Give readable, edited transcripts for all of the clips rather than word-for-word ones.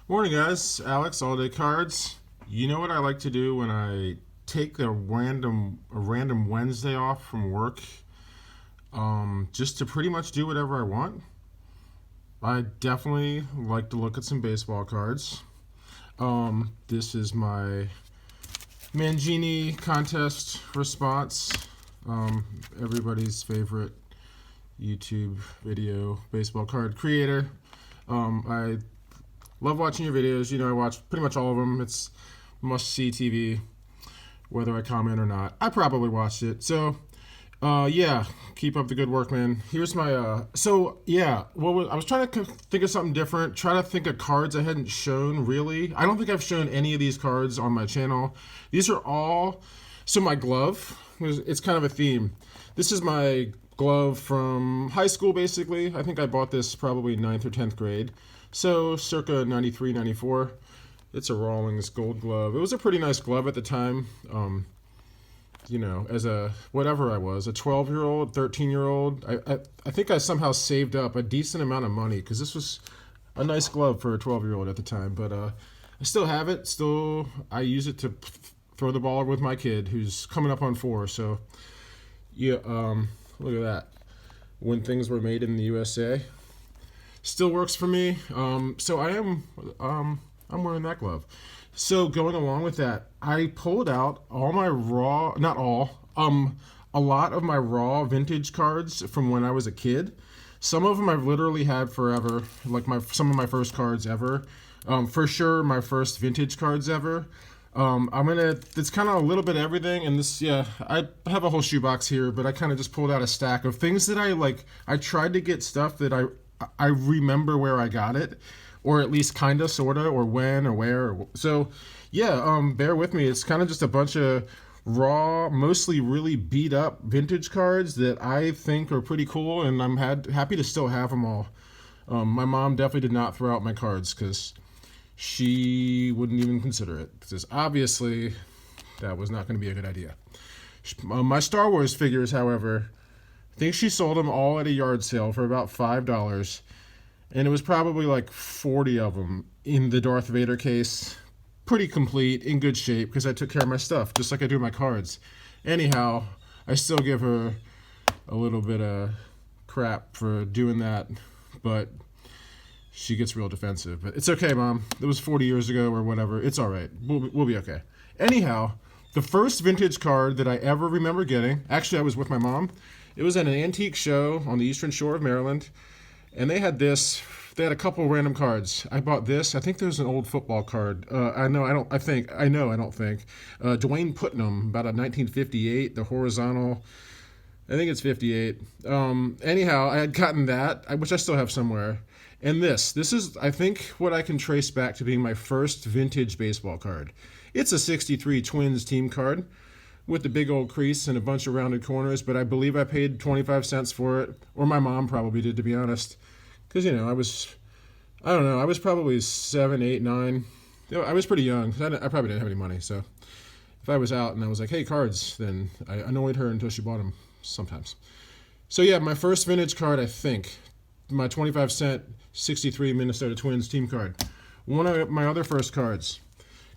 Morning, guys. Alex, All Day Cards. You know what I like to do when I take a random Wednesday off from work, just to pretty much do whatever I want. I definitely like to look at some baseball cards. This is my Mangini contest response. Everybody's favorite YouTube video baseball card creator. I love watching your videos. I watch pretty much all of them. It's must-see TV, whether I comment or not. I probably watched it. So, yeah, keep up the good work, man. Here's my, I was trying to think of something different, try to think of cards I hadn't shown, really. I don't think I've shown any of these cards on my channel. These are all, so my glove, it's kind of a theme. This is my glove from high school, basically. I think I bought this probably 9th or 10th grade. So, circa 93, 94. It's a Rawlings gold glove. It was a pretty nice glove at the time. As a, whatever I was, a 12-year-old, 13-year-old. I think I somehow saved up a decent amount of money because this was a nice glove for a 12-year-old at the time. But I still have it. I use it to throw the ball with my kid who's coming up on 4. So, yeah, look at that. When things were made in the USA. Still works for me. So I'm wearing that glove. So going along with that, I pulled out all my not all, a lot of my raw vintage cards from when I was a kid. Some of them I've literally had forever, like some of my first cards ever. For sure, my first vintage cards ever. It's kind of a little bit of everything, and I have a whole shoebox here, but I kind of just pulled out a stack of things that I like. I tried to get stuff that I remember where I got it, or at least kind of, sort of, or when, or where. So, yeah, bear with me. It's kind of just a bunch of raw, mostly really beat up vintage cards that I think are pretty cool, and I'm happy to still have them all. My mom definitely did not throw out my cards because she wouldn't even consider it, because obviously that was not going to be a good idea. My Star Wars figures, however, I think she sold them all at a yard sale for about $5, and it was probably like 40 of them in the Darth Vader case. Pretty complete, in good shape, because I took care of my stuff, just like I do my cards. Anyhow, I still give her a little bit of crap for doing that, but she gets real defensive. But it's okay, Mom. It was 40 years ago or whatever. It's all right. We'll be okay. Anyhow, the first vintage card that I ever remember getting, actually I was with my mom. It was at an antique show on the Eastern Shore of Maryland, and they had this. They had a couple random cards. I bought this. I think there's an old football card. I don't think. Dwayne Putnam, about a 1958, the horizontal. I think it's 58. Anyhow, I had gotten that, which I still have somewhere. And this is, I think, what I can trace back to being my first vintage baseball card. It's a 63 Twins team card with the big old crease and a bunch of rounded corners, but I believe I paid 25 cents for it, or my mom probably did, to be honest. Because, I was probably 7, 8, 9. I was pretty young. I probably didn't have any money, so if I was out and I was like, hey, cards, then I annoyed her until she bought them sometimes. So, yeah, my first vintage card, I think, my 25-cent 63 Minnesota Twins team card. One of my other first cards.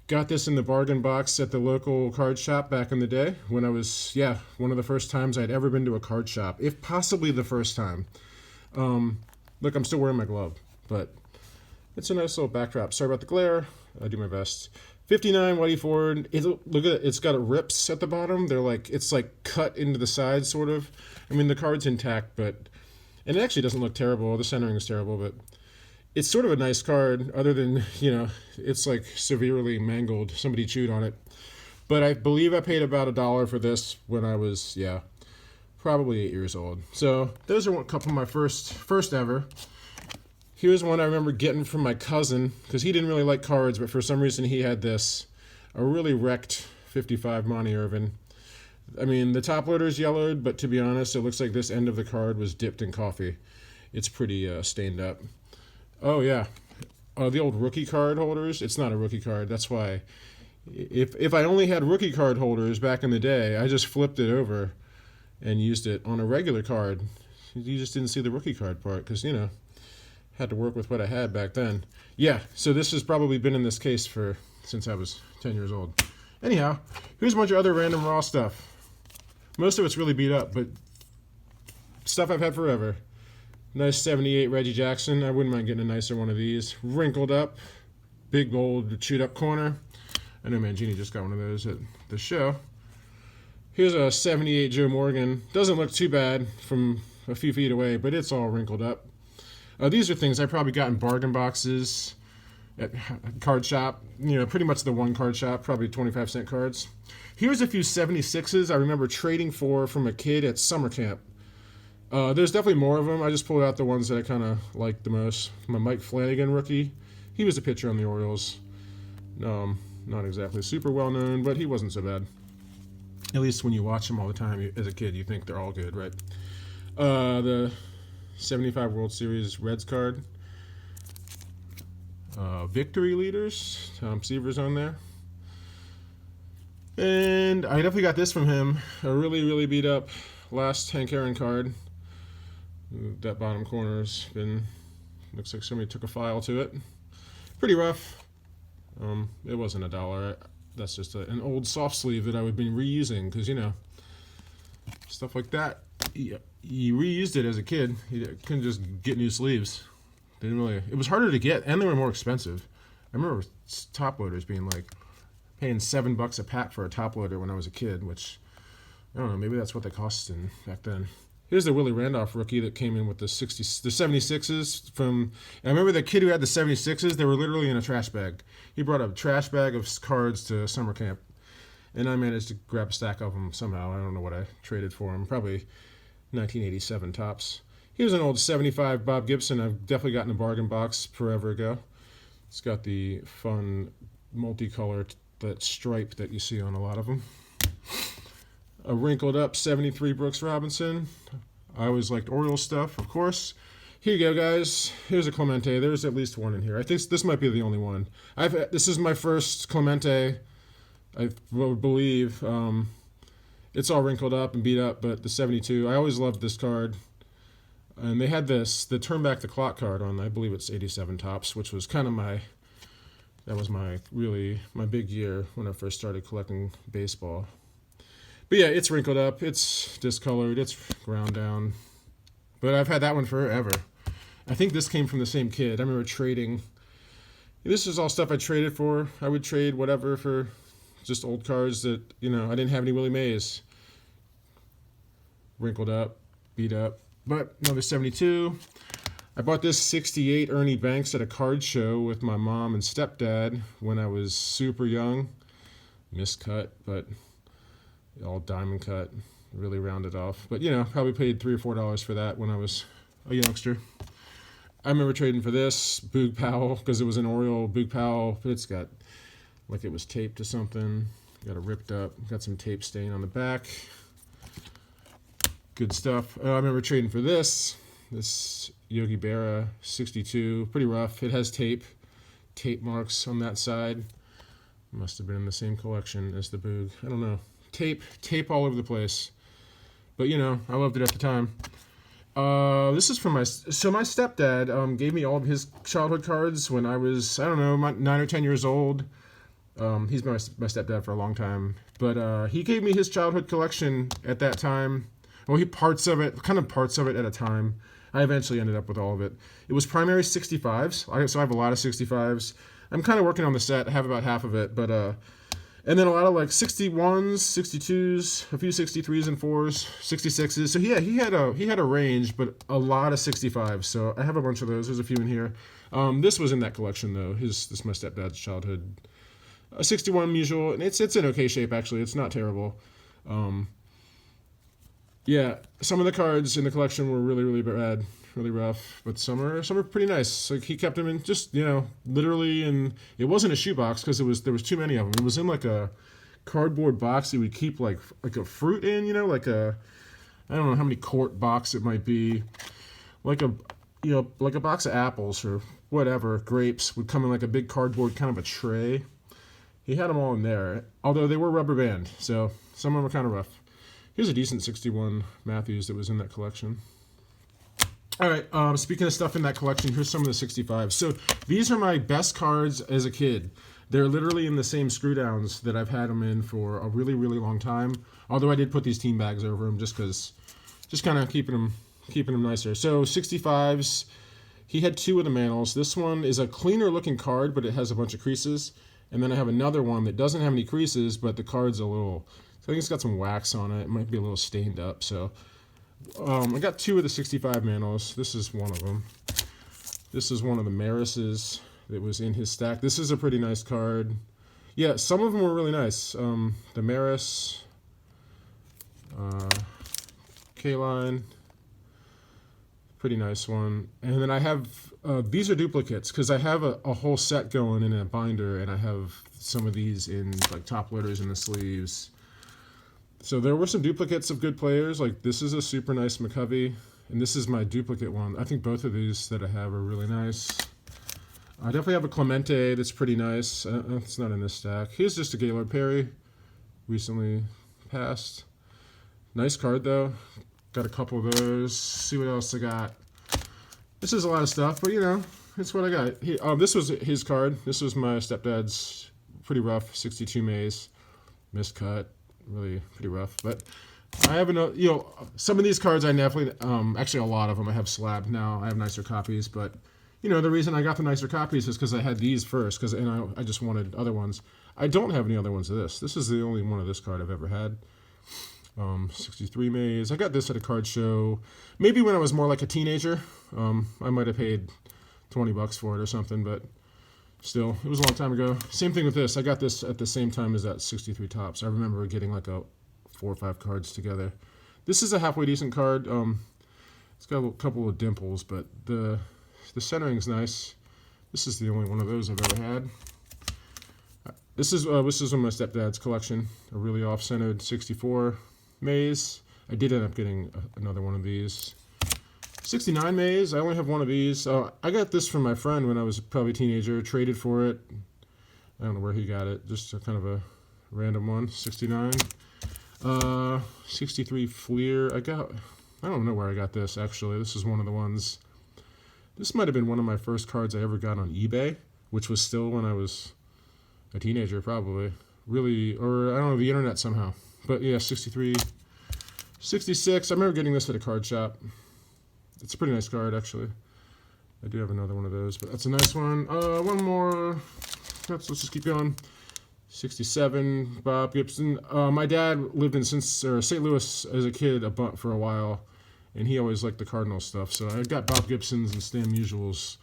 Got this in the bargain box at the local card shop back in the day when I was, one of the first times I'd ever been to a card shop, if possibly the first time. Look, I'm still wearing my glove, but it's a nice little backdrop. Sorry about the glare. I do my best. 59 Whitey Ford. Look at it. It's got rips at the bottom. It's like cut into the sides, sort of. I mean, the card's intact, and it actually doesn't look terrible. The centering is terrible, but it's sort of a nice card, other than, it's like severely mangled. Somebody chewed on it. But I believe I paid about $1 for this when I was, probably 8 years old. So those are a couple of my first ever. Here's one I remember getting from my cousin, because he didn't really like cards, but for some reason he had this, a really wrecked 55 Monty Irvin. I mean, the top loader's yellowed, but to be honest, it looks like this end of the card was dipped in coffee. It's pretty stained up. Oh, yeah. The old rookie card holders. It's not a rookie card. That's why if I only had rookie card holders back in the day, I just flipped it over and used it on a regular card. You just didn't see the rookie card part because, had to work with what I had back then. Yeah, so this has probably been in this case since I was 10 years old. Anyhow, here's a bunch of other random raw stuff. Most of it's really beat up, but stuff I've had forever. Nice 78 Reggie Jackson. I wouldn't mind getting a nicer one of these. Wrinkled up, big old chewed up corner. I know Mangini just got one of those at the show. Here's a 78 Joe Morgan. Doesn't look too bad from a few feet away, but it's all wrinkled up. These are things I probably got in bargain boxes at a card shop. You know, pretty much the one card shop, probably 25-cent cards. Here's a few 76s I remember trading from a kid at summer camp. There's definitely more of them. I just pulled out the ones that I kind of liked the most. My Mike Flanagan rookie. He was a pitcher on the Orioles. Not exactly super well known, but he wasn't so bad. At least when you watch him all the time as a kid, you think they're all good, right? The 75 World Series Reds card. Victory leaders. Tom Seaver's on there. And I definitely got this from him. A really, really beat up last Hank Aaron card. That bottom corner's looks like somebody took a file to it. Pretty rough. It wasn't $1. That's just an old soft sleeve that I would be reusing because, you know, stuff like that. You reused it as a kid. You couldn't just get new sleeves. It was harder to get, and they were more expensive. I remember top loaders being like paying $7 a pack for a top loader when I was a kid, which I don't know, maybe that's what they cost back then. Here's the Willie Randolph rookie that came in with the 76s from. I remember the kid who had the 76s. They were literally in a trash bag. He brought a trash bag of cards to summer camp, and I managed to grab a stack of them somehow. I don't know what I traded for him. Probably 1987 tops. Here's an old 75 Bob Gibson. I've definitely gotten a bargain box forever ago. It's got the fun multicolor, that stripe that you see on a lot of them. A wrinkled up 73 Brooks Robinson. I always liked Orioles stuff, of course. Here you go, guys. Here's a Clemente. There's at least one in here. I think this might be the only one. This is my first Clemente, I believe. It's all wrinkled up and beat up, but the 72, I always loved this card. And they had the turn back the clock card on, I believe it's 87 tops, which was kind of that was my big year when I first started collecting baseball. But yeah, it's wrinkled up, it's discolored, it's ground down. But I've had that one forever. I think this came from the same kid. I remember trading. This is all stuff I traded for. I would trade whatever for just old cards that, you know, I didn't have any Willie Mays. Wrinkled up, beat up. But another 72. I bought this 68 Ernie Banks at a card show with my mom and stepdad when I was super young. Miscut, but all diamond cut, really rounded off. But, you know, probably paid $3 or $4 for that when I was a youngster. I remember trading for this, Boog Powell, because it was an Oriole Boog Powell, but it's got, like it was taped to something. Got it ripped up, got some tape stain on the back. Good stuff. I remember trading for this Yogi Berra 62, pretty rough. It has tape marks on that side. Must have been in the same collection as the Boog. I don't know. Tape all over the place. But, you know, I loved it at the time. This is from my stepdad gave me all of his childhood cards when I was, I don't know, 9 or 10 years old. He's been my stepdad for a long time. But he gave me his childhood collection at that time. Well, parts of it at a time. I eventually ended up with all of it. It was primary 65s, so I have a lot of 65s. I'm kind of working on the set. I have about half of it, but and then a lot of like 61s, 62s, a few 63s and 4s, 66s. So yeah, he had a range, but a lot of 65s. So I have a bunch of those. There's a few in here. This was in that collection though. This is my stepdad's childhood. A 61 Musial, and it's in okay shape actually. It's not terrible. Yeah, some of the cards in the collection were really, really bad, really rough, but some are pretty nice. Like he kept them in just, you know, literally, and it wasn't a shoebox because there was too many of them. It was in like a cardboard box that we keep like a fruit in, you know, like I don't know how many quart box it might be, like a box of apples or whatever, grapes would come in like a big cardboard kind of a tray. He had them all in there, although they were rubber band, so some of them were kind of rough. Here's a decent 61 Matthews that was in that collection. All right. Speaking of stuff in that collection, here's some of the 65s. So these are my best cards as a kid. They're literally in the same screw downs that I've had them in for a really, really long time. Although I did put these team bags over them just because, just kind of keeping them nicer. So 65s. He had two of the Manals. This one is a cleaner looking card, but it has a bunch of creases. And then I have another one that doesn't have any creases, but the card's a little, I think it's got some wax on it. It might be a little stained up. So I got two of the 65 Manals. This is one of them. This is one of the Marises that was in his stack. This is a pretty nice card. Yeah, some of them were really nice. The Maris, K-Line, pretty nice one. And then I have, these are duplicates because I have a whole set going in a binder, and I have some of these in like top loaders in the sleeves. So there were some duplicates of good players. Like this is a super nice McCovey, and this is my duplicate one. I think both of these that I have are really nice. I definitely have a Clemente that's pretty nice. It's not in this stack. Here's just a Gaylord Perry, recently passed. Nice card though. Got a couple of those. See what else I got. This is a lot of stuff, but you know, it's what I got. This was his card. This was my stepdad's. Pretty rough, 62 Mays, miscut. Really pretty rough, but I have enough. You know, some of these cards I definitely, actually a lot of them I have slabbed now. I have nicer copies, but you know the reason I got the nicer copies is because I had these first, and I just wanted other ones. I don't have any other ones of this. This is the only one of this card I've ever had. 63 Mays. I got this at a card show, maybe when I was more like a teenager. I might have paid $20 for it or something, but still, it was a long time ago. Same thing with this. I got this at the same time as that 63 Tops. I remember getting like 4 or 5 cards together. This is a halfway decent card. It's got a couple of dimples, but the centering's nice. This is the only one of those I've ever had. This is in my stepdad's collection. A really off-centered 64 Mays. I did end up getting another one of these. 69 Mays. I only have one of these. I got this from my friend when I was probably a teenager. Traded for it. I don't know where he got it. Just kind of a random one. 69. 63 Fleer. I don't know where I got this actually. This is one of the ones. This might have been one of my first cards I ever got on eBay, which was still when I was a teenager probably. Really, or I don't know, the internet somehow. But yeah, 63. 66. I remember getting this at a card shop. It's a pretty nice card, actually. I do have another one of those, but that's a nice one. One more. Let's just keep going. 67, Bob Gibson. My dad lived in St. Louis as a kid for a while, and he always liked the Cardinals stuff. So I got Bob Gibson's and Stan Musial's.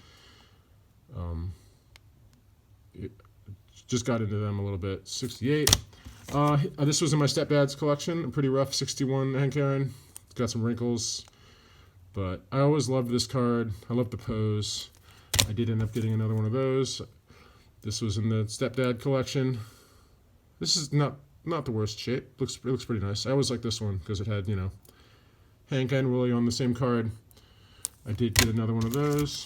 Just got into them a little bit. 68. This was in my stepdad's collection. A pretty rough 61 Hank Aaron. It's got some wrinkles. But I always loved this card. I love the pose. I did end up getting another one of those. This was in the stepdad collection. This is not the worst shape. It looks pretty nice. I always like this one because it had, you know, Hank and Willie on the same card. I did get another one of those.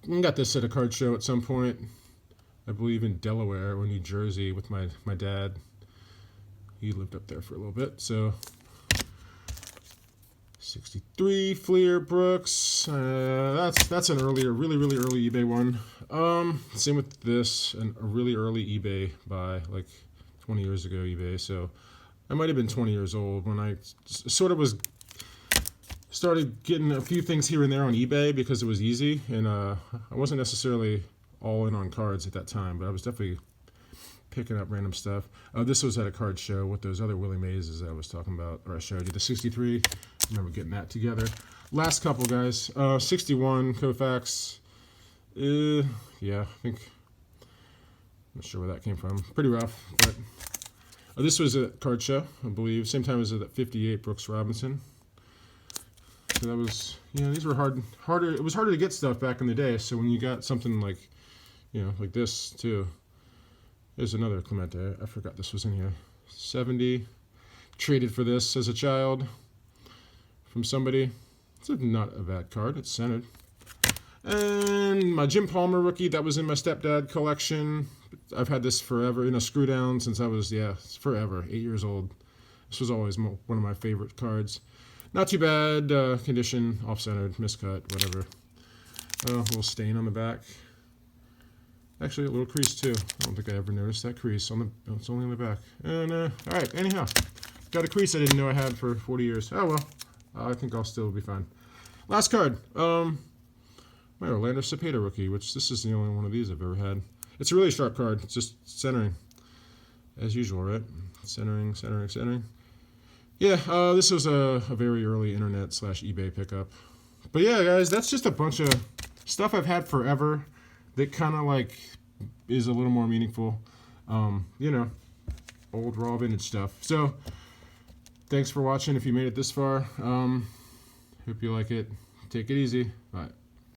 I got this at a card show at some point. I believe in Delaware or New Jersey with my dad. He lived up there for a little bit, so 63 Fleer Brooks. That's an earlier, really early eBay one. Same with this, a really early eBay buy, like 20 years ago eBay. So I might have been 20 years old when I sort of started getting a few things here and there on eBay because it was easy, and I wasn't necessarily all in on cards at that time, but I was definitely picking up random stuff. This was at a card show with those other Willie Mazes I was talking about, or I showed you. The 63, I remember getting that together. Last couple, guys. 61 Koufax. Yeah, I think, I'm not sure where that came from. Pretty rough, but this was a card show, I believe. Same time as the 58 Brooks Robinson. So that was, you know, these were harder. It was harder to get stuff back in the day. So when you got something like, you know, like this too. There's another Clemente. I forgot this was in here. 70. Traded for this as a child from somebody. It's not a bad card. It's centered. And my Jim Palmer rookie, that was in my stepdad collection. I've had this forever in a screw down since I was, forever, 8 years old. This was always one of my favorite cards. Not too bad condition, off-centered, miscut, whatever. A little stain on the back. Actually, a little crease too. I don't think I ever noticed that crease on the. Oh, it's only on the back. And all right. Anyhow, got a crease I didn't know I had for 40 years. Oh well. I think I'll still be fine. Last card. My Orlando Cepeda rookie, which this is the only one of these I've ever had. It's a really sharp card. It's just centering, as usual, right? Centering, centering, centering. Yeah, this was a very early internet / eBay pickup. But yeah, guys, that's just a bunch of stuff I've had forever that kind of like is a little more meaningful. You know, old raw vintage stuff. So thanks for watching if you made it this far. Hope you like it. Take it easy. Bye.